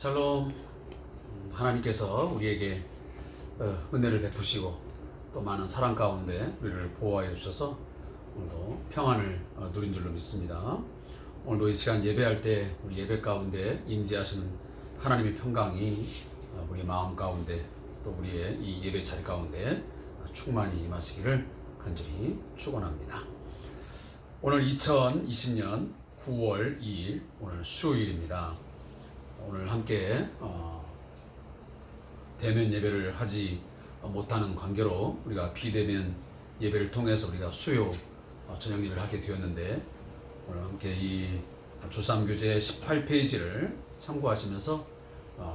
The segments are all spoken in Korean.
샬롬. 하나님께서 우리에게 은혜를 베푸시고 또 많은 사랑 가운데 우리를 보호하여 주셔서 오늘도 평안을 누린 줄로 믿습니다. 오늘도 이 시간 예배할 때 우리 예배 가운데 임재하시는 하나님의 평강이 우리 마음 가운데 또 우리의 이 예배 자리 가운데 충만히 임하시기를 간절히 축원합니다. 오늘 2020년 9월 2일 오늘 수요일입니다. 오늘 함께 대면 예배를 하지 못하는 관계로 우리가 비대면 예배를 통해서 우리가 수요 저녁 예배를 하게 되었는데, 오늘 함께 이 주삼교재 18페이지를 참고하시면서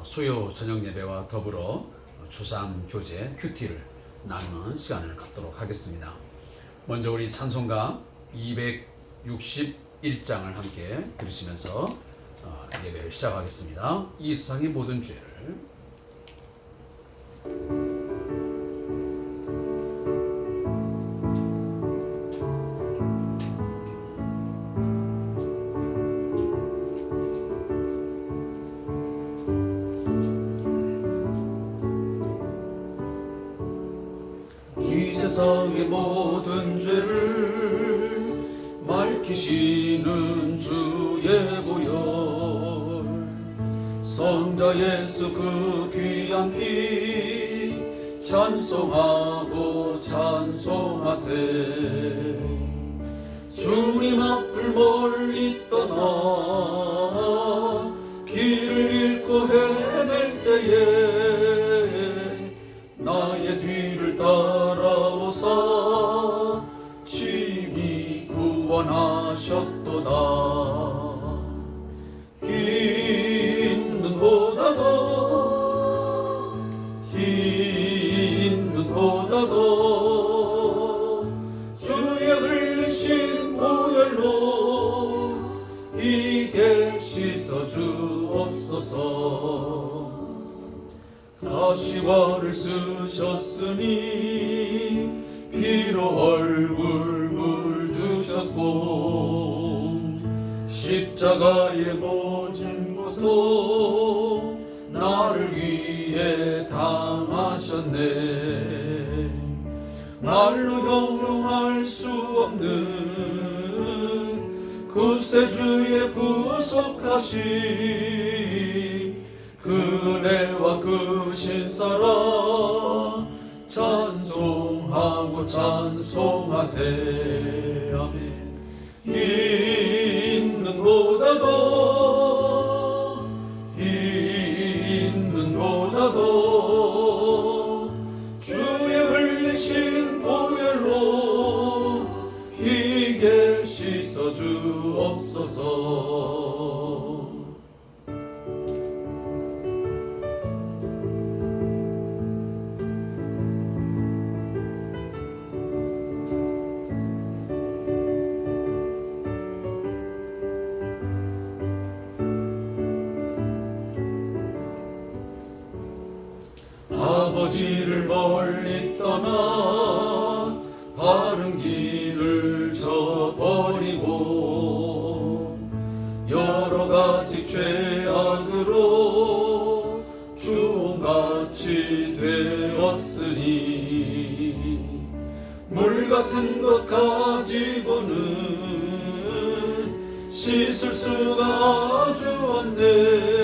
수요 저녁 예배와 더불어 주삼교재 큐티를 나누는 시간을 갖도록 하겠습니다. 먼저 우리 찬송가 261장을 함께 들으시면서 예배를 시작하겠습니다. 이 세상의 모든 죄를. 이 세상의 모든 죄를 밝히시는 주의 보혈, 성자 예수 그 귀한 피 찬송하고 찬송하세. 주님 앞을 멀리 떠나 길을 잃고 헤맬 때에 나의 뒤를 따라오사 심히 구원하셨도다. 흰 눈보다도 주의 흘리신 보혈로 이게 씻어 주옵소서. 가시화를 쓰셨으니 피로 얼굴 물드셨고 십자가에 모진 것도 나를 위해 당하셨네. 말로 형용할 수 없는 구세주의 구속하신 그 은혜와 그 신사랑 찬송하고 찬송하세. 아멘. 흰 눈보다도 주의 흘리신 보혈로 희게 씻어 주옵소서. 아버지를 멀리 떠나 바른 길을 저버리고 여러 가지 죄악으로 주홍같이 되었으니 물 같은 것 가지고는 씻을 수가 아주 없네.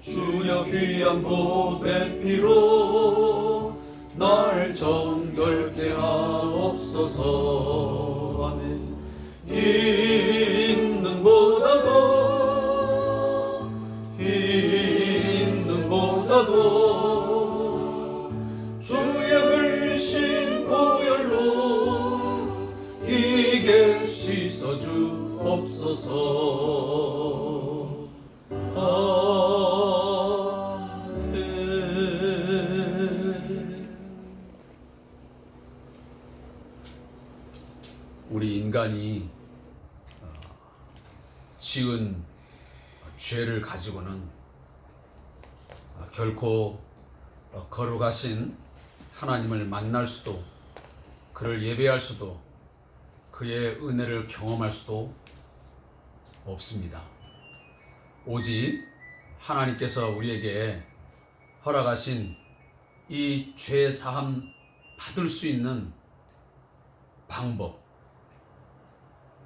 주여 귀한 보배 피로 날 정결케 하옵소서. 아멘. 흰 눈보다도 주의 흘리신 보혈로 희게 씻어 주옵소서. 우리 인간이 지은 죄를 가지고는 결코 거룩하신 하나님을 만날 수도, 그를 예배할 수도, 그의 은혜를 경험할 수도 없습니다. 오직 하나님께서 우리에게 허락하신 이 죄 사함 받을 수 있는 방법,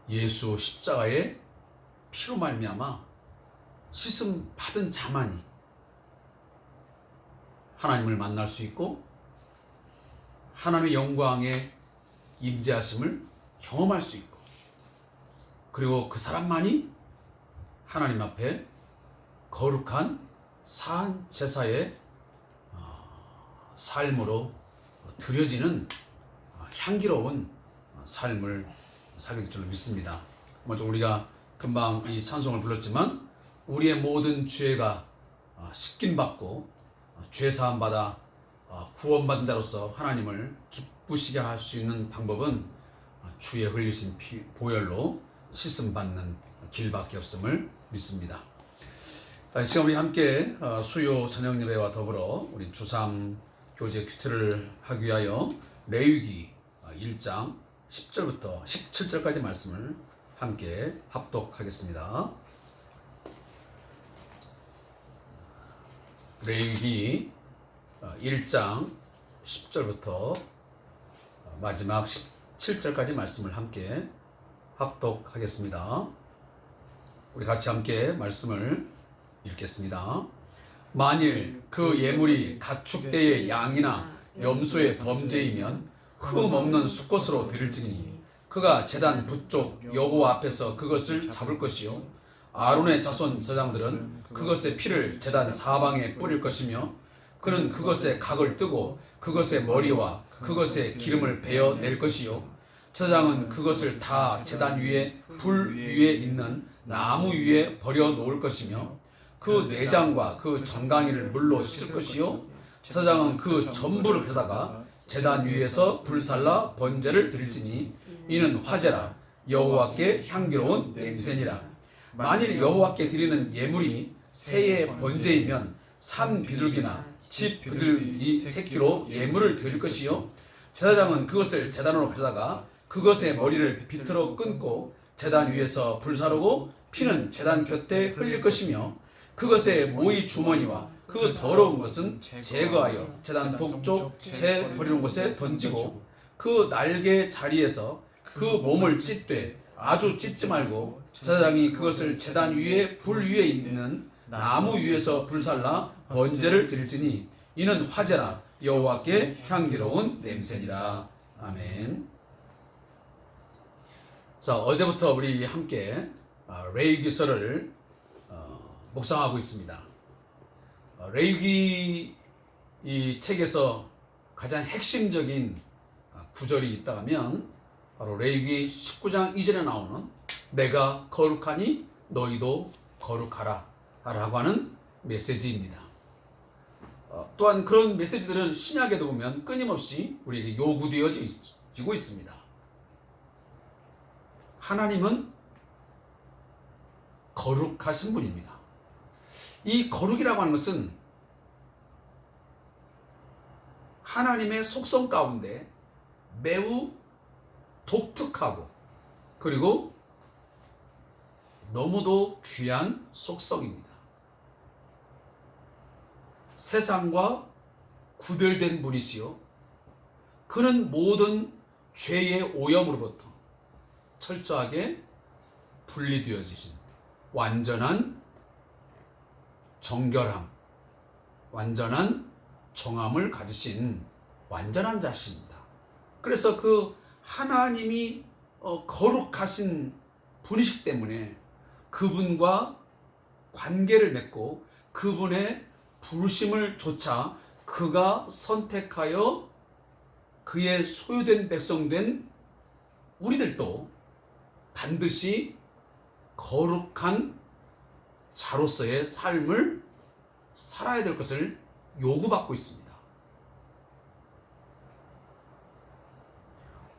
예수 십자가의 피로 말미암아 씻음 받은 자만이 하나님을 만날 수 있고 하나님의 영광의 임재하심을 경험할 수 있고, 그리고 그 사람만이 하나님 앞에 거룩한 산 제사의 삶으로 드려지는 향기로운 삶을 살게 될 줄로 믿습니다. 먼저 우리가 금방 이 찬송을 불렀지만 우리의 모든 죄가 씻김 받고 죄 사함 받아 구원받은 자로서 하나님을 기쁘시게 할 수 있는 방법은 주의 흘리신 피 보혈로 씻음 받는 길밖에 없음을 믿습니다. 이 시간 우리 함께 수요 저녁 예배와 더불어 우리 주삼 교제 큐티를 하기 위하여 레위기 1장 10절부터 17절까지 말씀을 함께 합독하겠습니다. 레위기 1장 10절부터 마지막 17절까지 말씀을 함께 합독하겠습니다. 우리 같이 함께 말씀을 읽겠습니다. 만일 그 예물이 가축대의 양이나 염소의 범죄이면 흠 없는 수컷으로 드릴지니 그가 제단 북쪽 여호와 앞에서 그것을 잡을 것이요 아론의 자손 제사장들은 그것의 피를 제단 사방에 뿌릴 것이며 그는 그것의 각을 뜨고 그것의 머리와 그것의 기름을 베어 낼 것이요 제사장은 그것을 다 제단 위에 불 위에 있는 나무 위에 버려 놓을 것이며 그 내장과 그 정강이를 물로 씻을 것이요 제사장은 그 전부를 가져다가 제단 위에서 불살라 번제를 드릴지니 이는 화제라 여호와께 향기로운 냄새니라. 만일 여호와께 드리는 예물이 새의 번제이면 산 비둘기나 집 비둘기 새끼로 예물을 드릴 것이요 제사장은 그것을 제단으로 가져다가 그것의 머리를 비틀어 끊고 제단 위에서 불사르고 피는 제단 곁에 흘릴 것이며 그것의 모이 주머니와 그 더러운 것은 제거하여 제단 북쪽 재 버리는 곳에 던지고 그 날개 자리에서 그 몸을 찢되 아주 찢지 말고 제사장이 그것을 제단 위에 불 위에 있는 나무 위에서 불살라 번제를 드릴지니 이는 화제라 여호와께 향기로운 냄새니라. 아멘. 자, 어제부터 우리 함께 레위기서를 묵상하고 있습니다. 레위기 이 책에서 가장 핵심적인 구절이 있다 하면 바로 레위기 19장 이전에 나오는 내가 거룩하니 너희도 거룩하라 라고 하는 메시지입니다. 또한 그런 메시지들은 신약에도 보면 끊임없이 우리에게 요구되어지고 있습니다. 하나님은 거룩하신 분입니다. 이 거룩이라고 하는 것은 하나님의 속성 가운데 매우 독특하고 그리고 너무도 귀한 속성입니다. 세상과 구별된 분이시요 그는 모든 죄의 오염으로부터 철저하게 분리되어지신 완전한 정결함, 완전한 정함을 가지신 완전한 자신입니다. 그래서 그 하나님이 거룩하신 분이시기 때문에 그분과 관계를 맺고 그분의 부르심을 조차 그가 선택하여 그의 소유된 백성된 우리들도 반드시 거룩한 자로서의 삶을 살아야 될 것을 요구받고 있습니다.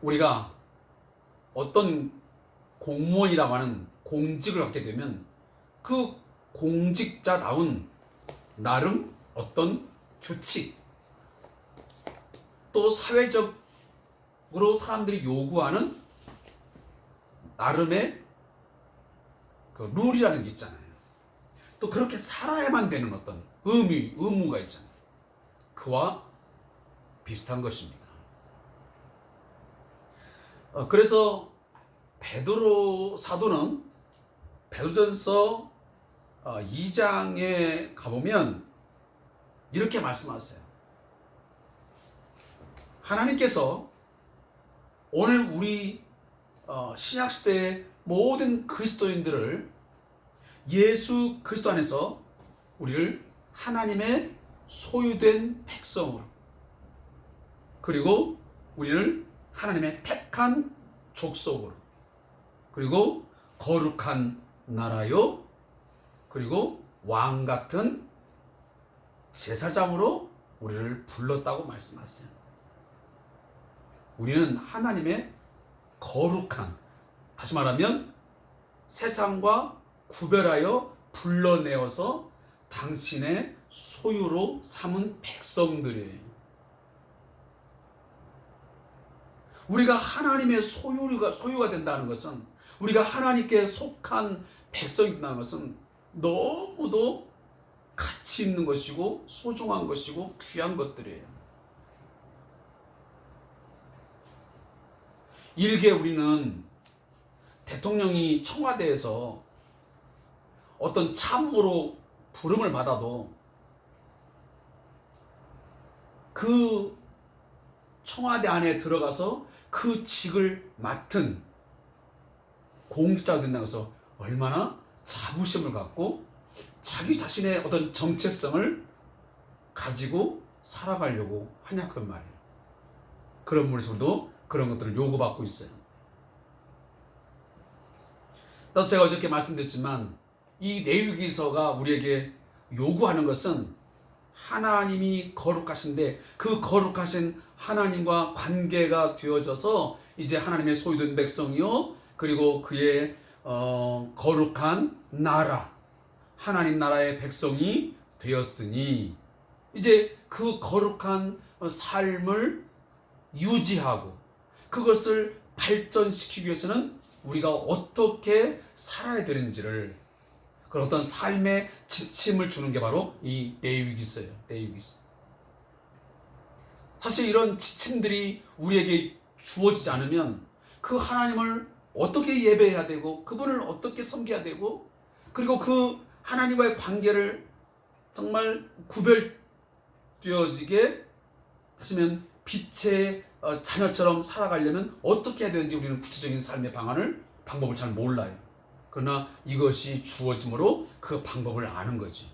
우리가 어떤 공무원이라고 하는 공직을 갖게 되면 그 공직자다운 나름 어떤 규칙 또 사회적으로 사람들이 요구하는 나름의 그 룰이라는 게 있잖아요. 또 그렇게 살아야만 되는 어떤 의무가 있잖아요. 그와 비슷한 것입니다. 그래서 베드로 사도는 베드로전서 2장에 가보면 이렇게 말씀하세요. 하나님께서 오늘 우리 신약시대의 모든 그리스도인들을 예수 그리스도 안에서 우리를 하나님의 소유된 백성으로, 그리고 우리를 하나님의 택한 족속으로, 그리고 거룩한 나라요, 그리고 왕 같은 제사장으로 우리를 불렀다고 말씀하세요. 우리는 하나님의 거룩한, 다시 말하면 세상과 구별하여 불러내어서 당신의 소유로 삼은 백성들이에요. 우리가 하나님의 소유가 된다는 것은, 우리가 하나님께 속한 백성이 된다는 것은 너무도 가치 있는 것이고 소중한 것이고 귀한 것들이에요. 일개 우리는 대통령이 청와대에서 어떤 참모로 부름을 받아도 그 청와대 안에 들어가서 그 직을 맡은 공직자가 된다고 해서 얼마나 자부심을 갖고 자기 자신의 어떤 정체성을 가지고 살아가려고 하냐, 그런 말이에요. 그런 분에서도 그런 것들을 요구받고 있어요. 그래서 제가 어저께 말씀드렸지만 이 레위기서가 우리에게 요구하는 것은 하나님이 거룩하신데 그 거룩하신 하나님과 관계가 되어져서 이제 하나님의 소유된 백성이요, 그리고 그의 거룩한 나라, 하나님 나라의 백성이 되었으니 이제 그 거룩한 삶을 유지하고 그것을 발전시키기 위해서는 우리가 어떻게 살아야 되는지를, 그런 어떤 삶의 지침을 주는 게 바로 이 레위기서예요. 레위기서. 사실 이런 지침들이 우리에게 주어지지 않으면 그 하나님을 어떻게 예배해야 되고 그분을 어떻게 섬겨야 되고, 그리고 그 하나님과의 관계를 정말 구별되어지게 하시면 빛의 자녀처럼 살아가려면 어떻게 해야 되는지 우리는 구체적인 삶의 방법을 잘 몰라요. 그러나 이것이 주어짐으로 그 방법을 아는 거지.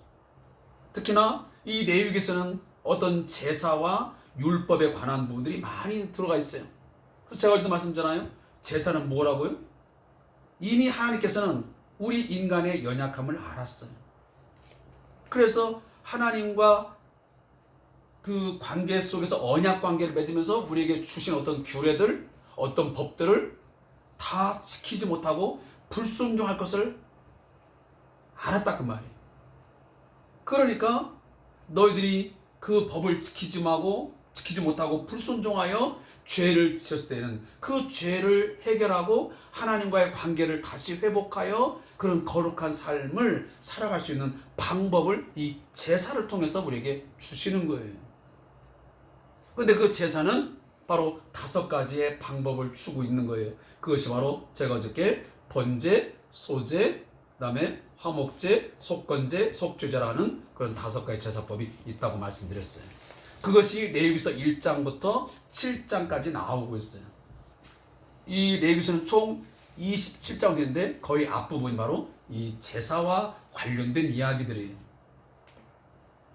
특히나 이 레위기서는 어떤 제사와 율법에 관한 부분들이 많이 들어가 있어요. 제가 어제도 말씀드렸잖아요. 제사는 뭐라고요? 이미 하나님께서는 우리 인간의 연약함을 알았어요. 그래서 하나님과 그 관계 속에서 언약 관계를 맺으면서 우리에게 주신 어떤 규례들, 어떤 법들을 다 지키지 못하고 불순종할 것을 알았다, 그 말이에요. 그러니까 너희들이 그 법을 지키지 못하고 불순종하여 죄를 지었을 때는 그 죄를 해결하고 하나님과의 관계를 다시 회복하여 그런 거룩한 삶을 살아갈 수 있는 방법을 이 제사를 통해서 우리에게 주시는 거예요. 그런데 그 제사는 바로 5가지의 방법을 주고 있는 거예요. 그것이 바로 제가 어저께 번제, 소제, 그 다음에 화목제, 속건제, 속죄제라는 그런 5가지 제사법이 있다고 말씀드렸어요. 그것이 레위기서 1장부터 7장까지 나오고 있어요. 이 레위기서는 총 27장인데 거의 앞부분이 바로 이 제사와 관련된 이야기들이에요.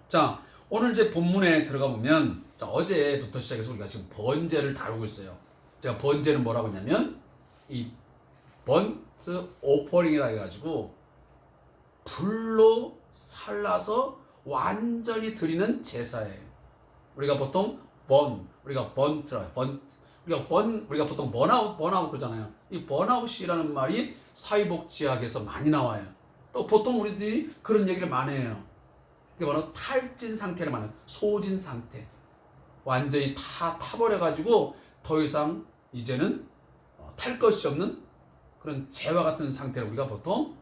자, 오늘 이제 본문에 들어가 보면, 자, 어제부터 시작해서 우리가 지금 번제를 다루고 있어요. 제가 번제는 뭐라고 했냐면 이 번트 오퍼링이라 해가지고 불로 살라서 완전히 드리는 제사예요. 우리가 보통 우리가 보통 번아웃 그러잖아요. 이 번아웃이라는 말이 사회복지학에서 많이 나와요. 또 보통 우리들이 그런 얘기를 많이 해요. 그게 바로 탈진 상태를 말해요. 소진 상태. 완전히 다 타버려가지고 더 이상 이제는 탈 것이 없는 그런 재와 같은 상태를 우리가 보통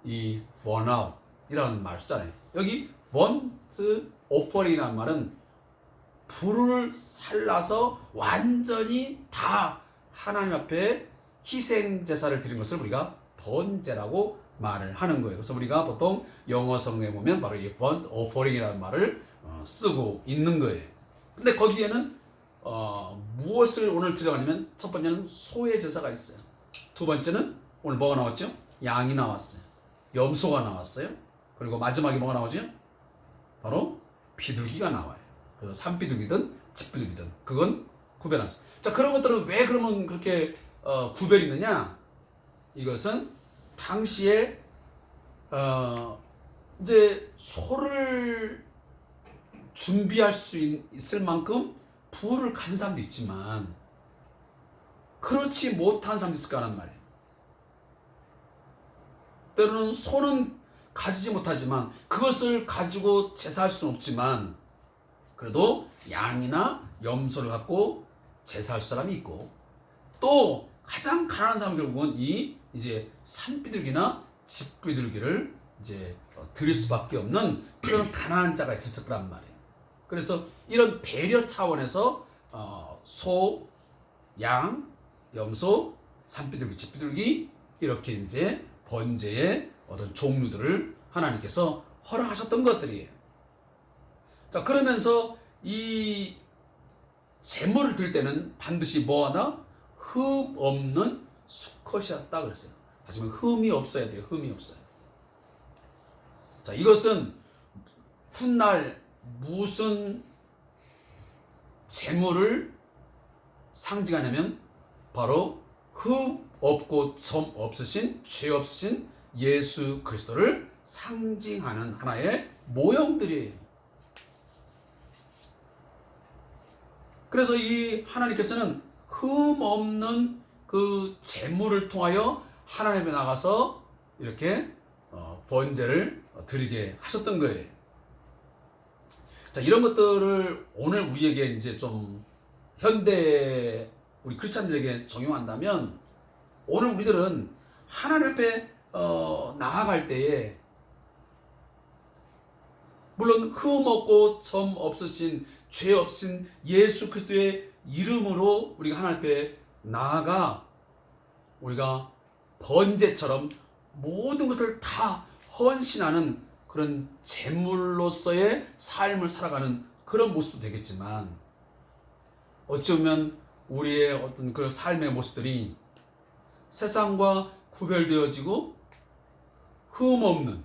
이 번아웃, 이라는 말을 쓰잖아요. 여기 번트 오퍼링이라는 말은 불을 살라서 완전히 다 하나님 앞에 희생 제사를 드린 것을 우리가 번제라고 말을 하는 거예요. 그래서 우리가 보통 영어 성경에 보면 바로 이 번트 오퍼링이라는 말을 쓰고 있는 거예요. 근데 거기에는 무엇을 오늘 들어가냐면 첫 번째는 소의 제사가 있어요. 두 번째는 오늘 뭐가 나왔죠? 양이 나왔어요. 염소가 나왔어요. 그리고 마지막에 뭐가 나오죠? 바로 비둘기가 나와요. 그래서 산비둘기든 집비둘기든 그건 구별하죠. 자, 그런 것들은 왜 그러면 그렇게 구별이 있느냐? 이것은 당시에 이제 소를 준비할 수 있을 만큼 부를 가진 사람도 있지만 그렇지 못한 사람도 있을 거란 말이에요. 때로는 소는 가지지 못하지만 그것을 가지고 제사할 수는 없지만 그래도 양이나 염소를 갖고 제사할 사람이 있고 또 가장 가난한 사람은 결국은 이제 산비둘기나 집비둘기를 이제 드릴 수밖에 없는 그런 가난한 자가 있었을 거란 말이에요. 그래서 이런 배려 차원에서 소, 양, 염소, 산비둘기, 집비둘기 이렇게 이제 번제의 어떤 종류들을 하나님께서 허락하셨던 것들이에요. 자, 그러면서 이 제물을 드릴 때는 반드시 뭐하나? 흠 없는 수컷이었다 그랬어요. 다시 말해 흠이 없어야 돼요. 흠이 없어요. 자, 이것은 훗날 무슨 제물을 상징하냐면 바로 흠 없고 점 없으신 죄 없으신 예수 그리스도를 상징하는 하나의 모형들이에요. 그래서 이 하나님께서는 흠 없는 그 제물을 통하여 하나님 앞에 나가서 이렇게 번제를 드리게 하셨던 거예요. 자, 이런 것들을 오늘 우리에게 이제 좀 현대 우리 크리스찬들에게 적용한다면 오늘 우리들은 하나님 앞에 나아갈 때에 물론 흠 없고 점 없으신 죄 없으신 예수 그리스도의 이름으로 우리가 하나님 앞에 나아가 우리가 번제처럼 모든 것을 다 헌신하는 그런 제물로서의 삶을 살아가는 그런 모습도 되겠지만 어쩌면 우리의 어떤 그 삶의 모습들이 세상과 구별되어지고 흠 없는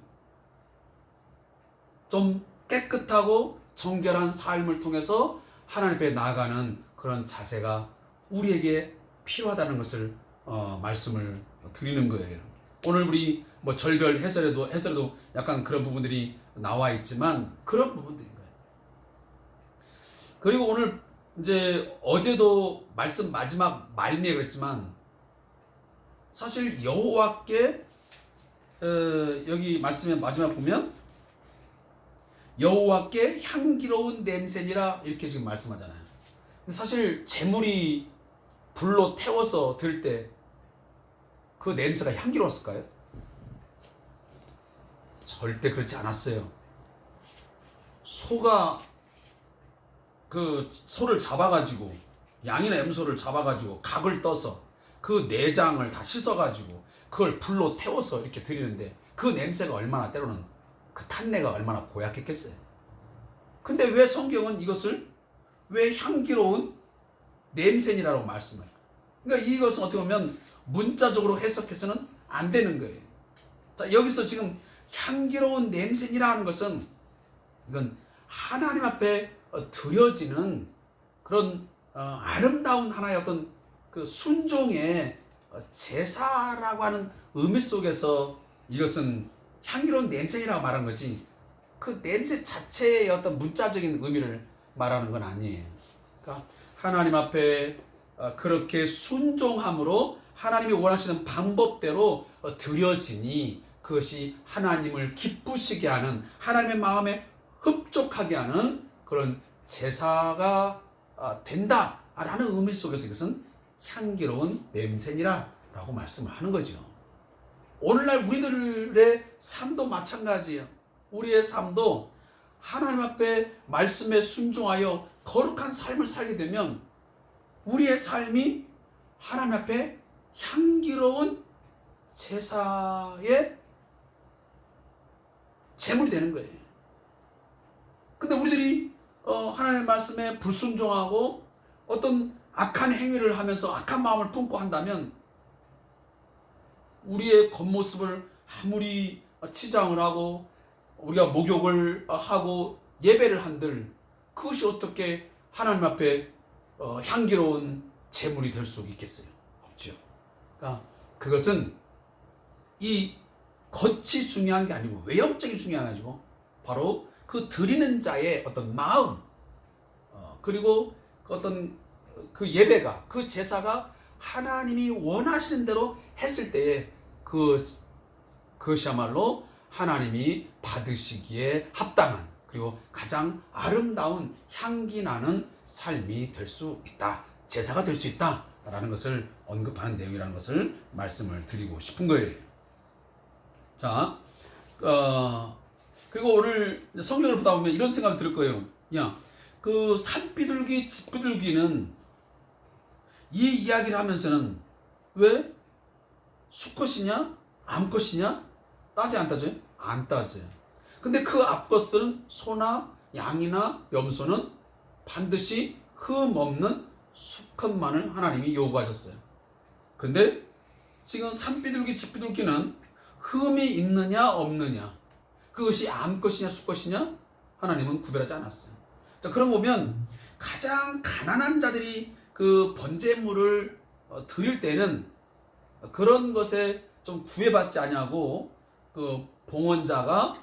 좀 깨끗하고 정결한 삶을 통해서 하나님 앞에 나아가는 그런 자세가 우리에게 필요하다는 것을 말씀을 드리는 거예요. 오늘 우리 뭐 절별 해설에도 약간 그런 부분들이 나와 있지만 그런 부분들인 거예요. 그리고 오늘 이제 어제도 말씀 마지막 말미에 그랬지만 사실 여호와께 여기 말씀의 마지막 보면 여호와께 향기로운 냄새니라 이렇게 지금 말씀하잖아요. 근데 사실 제물이 불로 태워서 들 때 그 냄새가 향기로웠을까요? 절대 그렇지 않았어요. 소가 그 소를 잡아가지고 양이나 염소를 잡아가지고 각을 떠서 그 내장을 다 씻어가지고 그걸 불로 태워서 이렇게 드리는데 그 냄새가 얼마나 때로는 그 탄내가 얼마나 고약했겠어요. 근데 왜 성경은 이것을 왜 향기로운 냄새니라고 말씀을? 그러니까 이것은 어떻게 보면 문자적으로 해석해서는 안 되는 거예요. 자, 여기서 지금 향기로운 냄새니라 하는 것은 이건 하나님 앞에 드려지는 그런 아름다운 하나의 어떤 그 순종의 제사라고 하는 의미 속에서 이것은 향기로운 냄새니라고 말한 거지 그 냄새 자체의 어떤 문자적인 의미를 말하는 건 아니에요. 그러니까 하나님 앞에 그렇게 순종함으로 하나님이 원하시는 방법대로 드려지니 그것이 하나님을 기쁘시게 하는 하나님의 마음에 흡족하게 하는 그런 제사가 된다라는 의미 속에서 이것은 향기로운 냄새니라 라고 말씀을 하는 거죠. 오늘날 우리들의 삶도 마찬가지예요. 우리의 삶도 하나님 앞에 말씀에 순종하여 거룩한 삶을 살게 되면 우리의 삶이 하나님 앞에 향기로운 제사의 제물이 되는 거예요. 근데 우리들이 하나님의 말씀에 불순종하고 어떤 악한 행위를 하면서 악한 마음을 품고 한다면 우리의 겉모습을 아무리 치장을 하고 우리가 목욕을 하고 예배를 한들 그것이 어떻게 하나님 앞에 향기로운 제물이 될 수 있겠어요? 없죠. 그러니까 그것은 이 겉이 중요한 게 아니고 외형적이 중요한 게 아니고 바로 그 드리는 자의 어떤 마음 그리고 그 어떤 그 예배가 그 제사가 하나님이 원하시는 대로 했을 때에 그것이야말로 하나님이 받으시기에 합당한 그리고 가장 아름다운 향기 나는 삶이 될 수 있다. 제사가 될 수 있다라는 것을 언급하는 내용이라는 것을 말씀을 드리고 싶은 거예요. 자, 그리고 오늘 성경을 보다 보면 이런 생각이 들 거예요. 야, 그 산비둘기, 집비둘기는 이 이야기를 하면서는 왜 수컷이냐, 암컷이냐 따지 안 따져요? 안 따져요. 근데 그 앞것들은 소나 양이나 염소는 반드시 흠 없는 수컷만을 하나님이 요구하셨어요. 근데 지금 산비둘기, 집비둘기는 흠이 있느냐 없느냐 그것이 암것이냐 수컷이냐 하나님은 구별하지 않았어요. 자, 그럼 보면 가장 가난한 자들이 그 번제물을 드릴 때는 그런 것에 좀 구애받지 않냐고 그 봉헌자가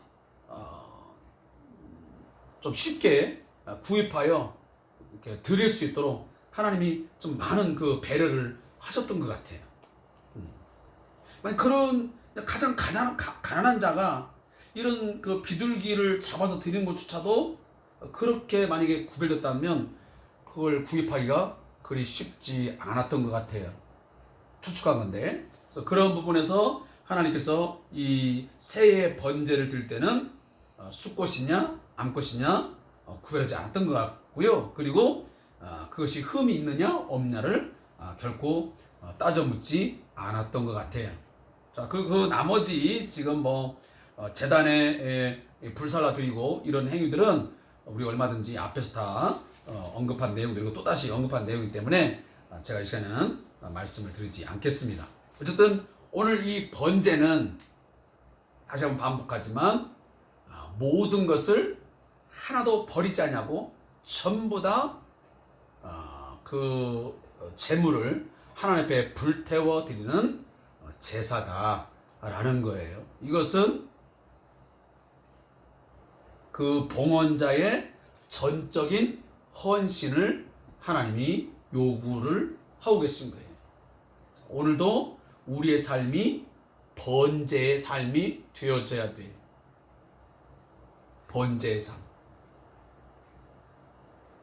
좀 쉽게 구입하여 이렇게 드릴 수 있도록 하나님이 좀 많은 그 배려를 하셨던 것 같아요. 그런 가장 가난한 자가 이런 그 비둘기를 잡아서 드리는 것조차도 그렇게 만약에 구별됐다면 그걸 구입하기가 그리 쉽지 않았던 것 같아요. 추측한 건데. 그래서 그런 부분에서 하나님께서 이 새의 번제를 드릴 때는 수꽃이냐 암꽃이냐 구별하지 않았던 것 같고요. 그리고 그것이 흠이 있느냐 없냐를 결코 따져 묻지 않았던 것 같아요. 자, 그 나머지 지금 재단에 불살라 드리고 이런 행위들은 우리 얼마든지 앞에서 다 언급한 내용들이고 또다시 언급한 내용이기 때문에 제가 이 시간에는 말씀을 드리지 않겠습니다. 어쨌든 오늘 이 번제는 다시 한번 반복하지만 모든 것을 하나도 버리지 않냐고 전부 다 그 제물을 하나님 앞에 불태워 드리는 제사다라는 거예요. 이것은 그 봉헌자의 전적인 헌신을 하나님이 요구를 하고 계신 거예요. 오늘도 우리의 삶이 번제의 삶이 되어져야 돼요. 번제의 삶.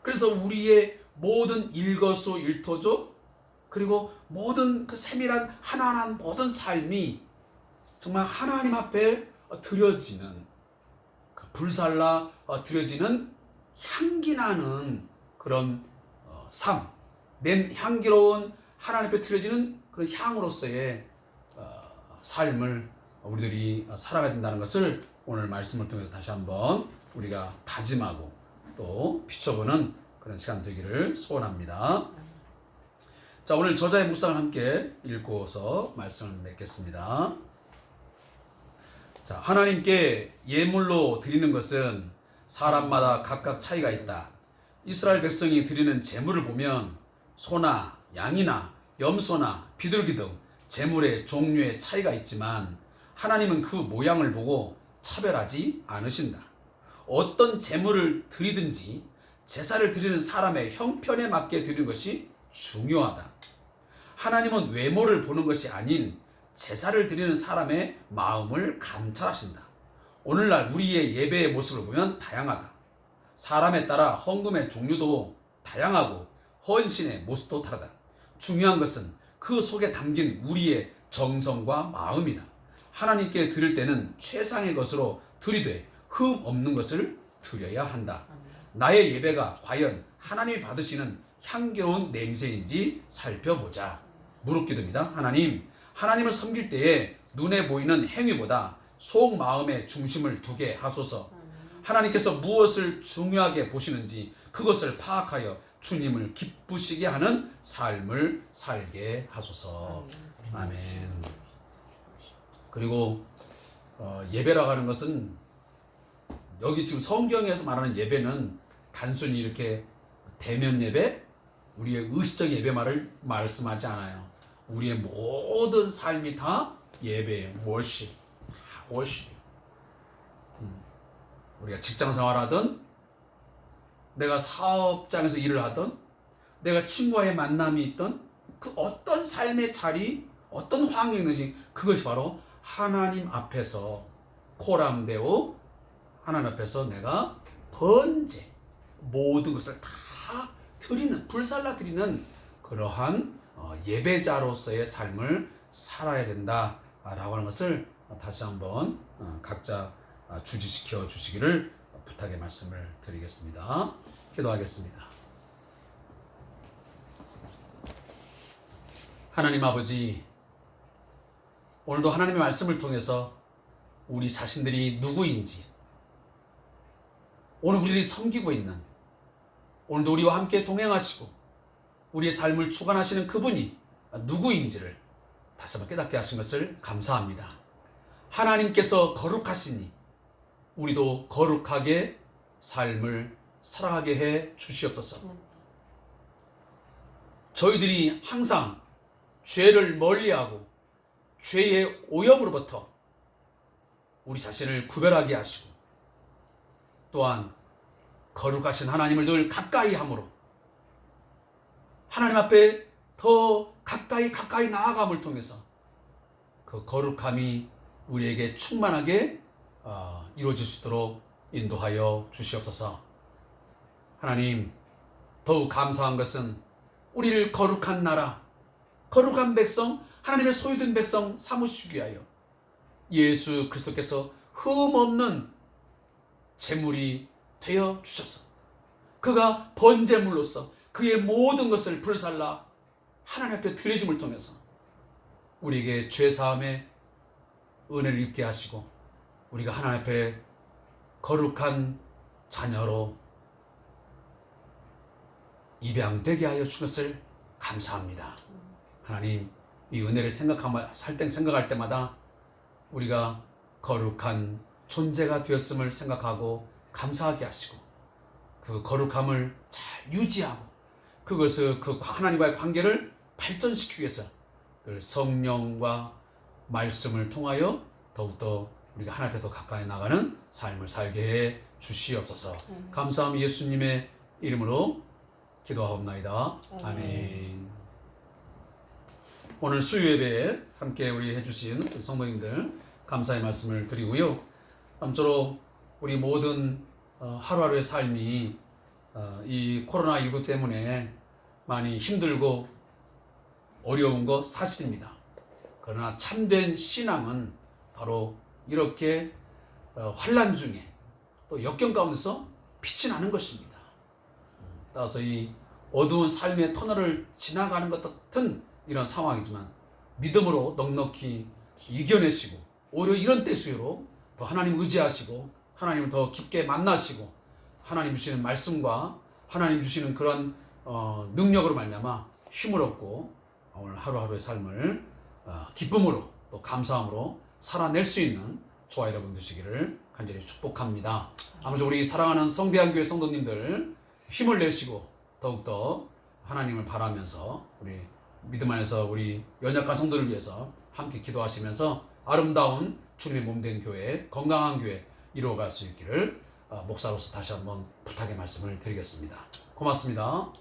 그래서 우리의 모든 일거수일투족 그리고 모든 그 세밀한 하나하나 모든 삶이 정말 하나님 앞에 드려지는 불살라 드려지는 향기 나는 그런 삶, 향기로운 하나님 앞에 드려지는 그런 향으로서의 삶을 우리들이 살아가야 된다는 것을 오늘 말씀을 통해서 다시 한번 우리가 다짐하고 또 비춰보는 그런 시간 되기를 소원합니다. 자, 오늘 저자의 묵상을 함께 읽고서 말씀을 맺겠습니다. 자, 하나님께 예물로 드리는 것은 사람마다 각각 차이가 있다. 이스라엘 백성이 드리는 제물을 보면 소나 양이나 염소나 비둘기 등 제물의 종류의 차이가 있지만 하나님은 그 모양을 보고 차별하지 않으신다. 어떤 제물을 드리든지 제사를 드리는 사람의 형편에 맞게 드리는 것이 중요하다. 하나님은 외모를 보는 것이 아닌 제사를 드리는 사람의 마음을 감찰하신다. 오늘날 우리의 예배의 모습을 보면 다양하다. 사람에 따라 헌금의 종류도 다양하고 헌신의 모습도 다르다. 중요한 것은 그 속에 담긴 우리의 정성과 마음이다. 하나님께 드릴 때는 최상의 것으로 드리되 흠 없는 것을 드려야 한다. 나의 예배가 과연 하나님이 받으시는 향겨운 냄새인지 살펴보자. 무릎기도입니다. 하나님을 섬길 때에 눈에 보이는 행위보다 속 마음의 중심을 두게 하소서. 하나님께서 무엇을 중요하게 보시는지 그것을 파악하여 주님을 기쁘시게 하는 삶을 살게 하소서. 아멘. 그리고 예배라고 하는 것은 여기 지금 성경에서 말하는 예배는 단순히 이렇게 대면 예배, 우리의 의식적 예배 말씀하지 않아요. 우리의 모든 삶이 다 예배예요. 월십. 우리가 직장 생활하든, 내가 사업장에서 일을 하든, 내가 친구와의 만남이 있든, 그 어떤 삶의 자리, 어떤 환경이든지 그것이 바로 하나님 앞에서 코람데오, 하나님 앞에서 내가 번제 모든 것을 다 드리는, 불살라 드리는 그러한 예배자로서의 삶을 살아야 된다라고 하는 것을 다시 한번 각자 주지시켜 주시기를 부탁의 말씀을 드리겠습니다. 기도하겠습니다. 하나님 아버지, 오늘도 하나님의 말씀을 통해서 우리 자신들이 누구인지, 오늘 우리들이 섬기고 있는, 오늘도 우리와 함께 동행하시고 우리의 삶을 주관하시는 그분이 누구인지를 다시 한번 깨닫게 하신 것을 감사합니다. 하나님께서 거룩하시니 우리도 거룩하게 삶을 살아가게 해 주시옵소서. 저희들이 항상 죄를 멀리하고 죄의 오염으로부터 우리 자신을 구별하게 하시고, 또한 거룩하신 하나님을 늘 가까이 함으로 하나님 앞에 더 가까이 나아감을 통해서 그 거룩함이 우리에게 충만하게 이루어질 수 있도록 인도하여 주시옵소서. 하나님, 더욱 감사한 것은 우리를 거룩한 나라, 거룩한 백성, 하나님의 소유된 백성 삼으시기 위하여 예수 그리스도께서 흠없는 제물이 되어 주셔서 그가 번제물로서 그의 모든 것을 불살라 하나님 앞에 드리심을 통해서 우리에게 죄사함의 은혜를 입게 하시고 우리가 하나님 앞에 거룩한 자녀로 입양되게 하여 주신 것을 감사합니다. 하나님, 이 은혜를 생각할 때마다 우리가 거룩한 존재가 되었음을 생각하고 감사하게 하시고 그 거룩함을 잘 유지하고 그것을 그 하나님과의 관계를 발전시키기 위해서 늘 성령과 말씀을 통하여 더욱더 우리가 하나님께 더 가까이 나가는 삶을 살게 해 주시옵소서. 감사함 예수님의 이름으로 기도하옵나이다. 아멘. 오늘 수요예배에 함께 우리 해주신 성도님들 감사의 말씀을 드리고요. 아무쪼록 우리 모든 하루하루의 삶이 이 코로나19 때문에 많이 힘들고 어려운 것 사실입니다. 그러나 참된 신앙은 바로 이렇게 환난 중에 또 역경 가운데서 빛이 나는 것입니다. 따라서 이 어두운 삶의 터널을 지나가는 것 같은 이런 상황이지만 믿음으로 넉넉히 이겨내시고 오히려 이런 때수로 더 하나님 의지하시고 하나님을 더 깊게 만나시고 하나님 주시는 말씀과 하나님 주시는 그런 능력으로 말미암아 힘을 얻고 오늘 하루하루의 삶을 기쁨으로 또 감사함으로 살아낼 수 있는 저와 여러분 되시기를 간절히 축복합니다. 아무쪼록 우리 사랑하는 성대한교회 성도님들 힘을 내시고 더욱더 하나님을 바라면서 우리 믿음 안에서 우리 연약한 성도를 위해서 함께 기도하시면서 아름다운 주님의 몸된 교회, 건강한 교회 이루어갈 수 있기를 목사로서 다시 한번 부탁의 말씀을 드리겠습니다. 고맙습니다.